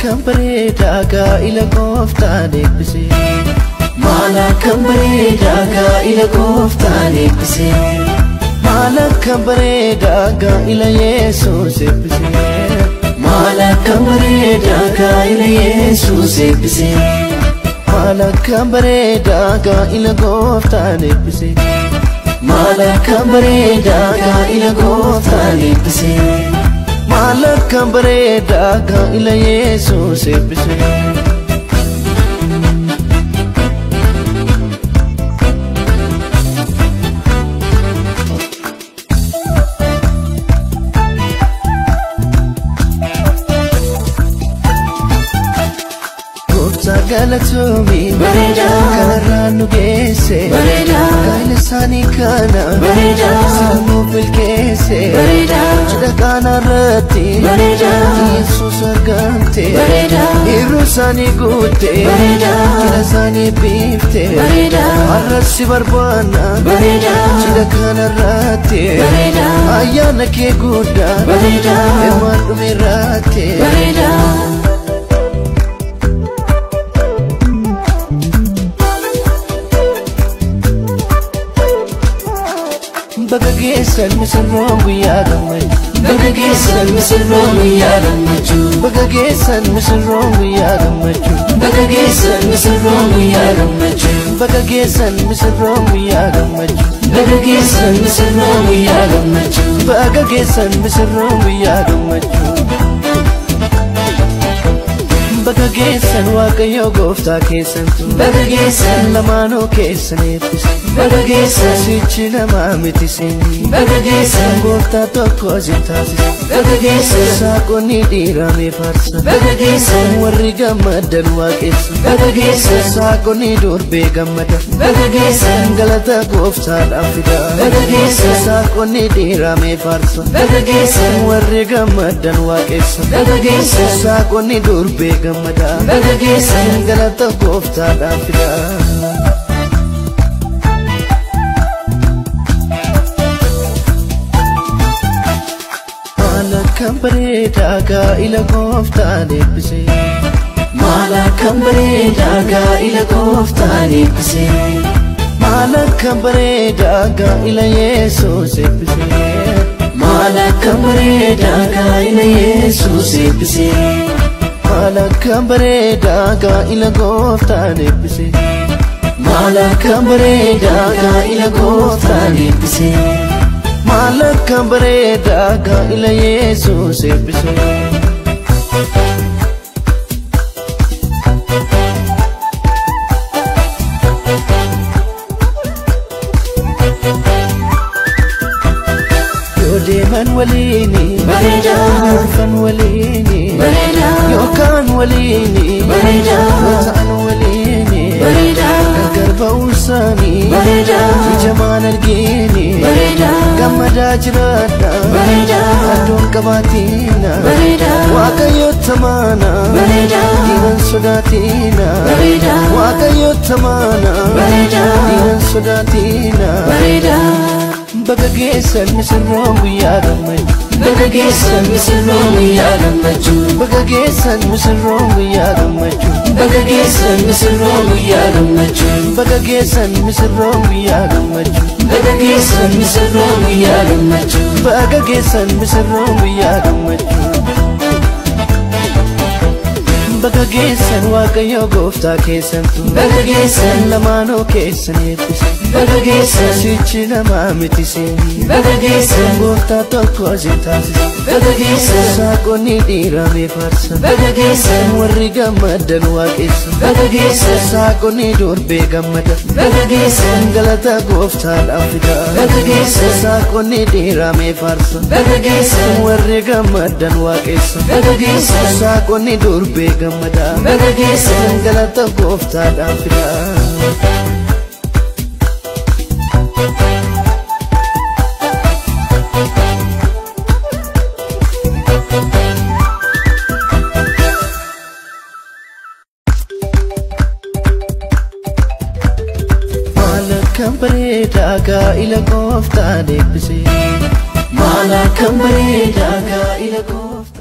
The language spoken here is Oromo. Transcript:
kan bareedaa gaa'ila gooftaan eebbise. Maala kan bareedaa gaa'ila gooftaan eebbise. Maala kan bareedaa gaa'ila Yesuus eebbise. Maala kan bareedaa gaa'ila Yesuus eebbise. Maala kan bareedaa gaa'ila gooftaan eebbise. Maala kan bareedaa gaa'ila gooftaan eebbise. Maala kan bareedaa gaa'ila Yesuus eebbise. Galatoomi bareedaa kanarraa nu geesse bareedaa gaa'ila isaanii kana bareedaa sirbuu bilkeesse bareedaa cidha qaanarratti bareedaa Yesuus argamte bareedaa hirruu isaanii guutte bareedaa cidha isaanii biifte bareedaa har'asi barbaanna bareedaa cidha kanarratti bareedaa ayyaana kee guddaa bareedaa hirmaan dhumeerratti bareedaa. Baga geessan misirroon guyyaa gammachuu. Baga geessan misirroon guyyaa gammachuu. Baga geessan misirroon guyyaa gammachuu. Baga geessan misirroon guyyaa gammachuu. Baga geessan misirroon guyyaa gammachuu. Baga geessan misirroon guyyaa gammachuu. Baga geessan misirroon guyyaa gammachuu. Baga geessan Waaqayyo gooftaa keessantu. Baga geessan lamaanuu keessan eebbise. Baga geessan sichi namaa miti sinni. Baga geessan gooftaa tokko si taasise. Baga geessan saaqonni dhiiramee farsa. Baga geessan warri gammadan waaqessa. Baga geessan saaqonni durbee gammada. Baga geessan galata gooftaadhaaf fida. Baga geessan saaqonni dhiiramee farsa. Baga geessan warri gammadan waaqessa. Baga geessan saaqonni durbee gammada. Baga geessan galata gooftaadhaaf fida. Maala kan bareedaa gaa'ila gooftaan eebbise. Maala kan bareedaa gaa'ila gooftaan eebbise. Maala kan bareedaa gaa'ila Yesuus eebbise. Maala kan bareedaa gaa'ila Yesuus eebbise. Maala kan bareedaa gaa'ila gooftaan eebbise. Maala kan bareedaa gaa'ila gooftaan eebbise. Maala kan bareedaa gaa'ila Yesuus eebbise. Yoo deeman waliini bareedaa dhufan waliini bareedaa yookaan waliini bareedaa yoo ta'an waliini bareedaa gargar ba'uu isaanii bareedaa ijamaan argini bareedaa gammadaa jiraadha bareedaa addoon qabaatiina bareedaa Waaqayyo tamaana bareedaa dhiiran sodaatiina bareedaa Waaqayyo tamaana bareedaa dhiiran sodaatiina bareedaa. Baga geessan misirroon guyyaa gammachuu. Baga geessan misirroon guyyaa gammachuu. Baga geessan misirroon guyyaa gammachuu. Baga geessan misirroon guyyaa gammachuu. Baga geessan misirroon guyyaa gammachuu. Baga geessan misirroon guyyaa gammachuu. Baga geessan misirroon guyyaa gammachuu. Baga geessan Waaqayyo gooftaa keessantu. Baga geessan lamaanuu keessan eebbise. Baga geessan sichi namaa miti sinni. Baga geessan gooftaa tokko si taasise. Baga geessan saaqonni dhiiramee farsa. Baga geessan warri gammadan waaqessa. Baga geessan saaqonni durbee gammada. Baga geessan galata gooftaadhaaf fida. Baga geessan saaqonni dhiiramee farsa. Baga geessan warri gammadan waaqessa. Baga geessan saaqonni durbee gammada. Baga geessan galata gooftaadhaaf fida. Maala kan bareedaa gaa'ila gooftaan eebbise. Maala kan bareedaa gaa'ila gooftaan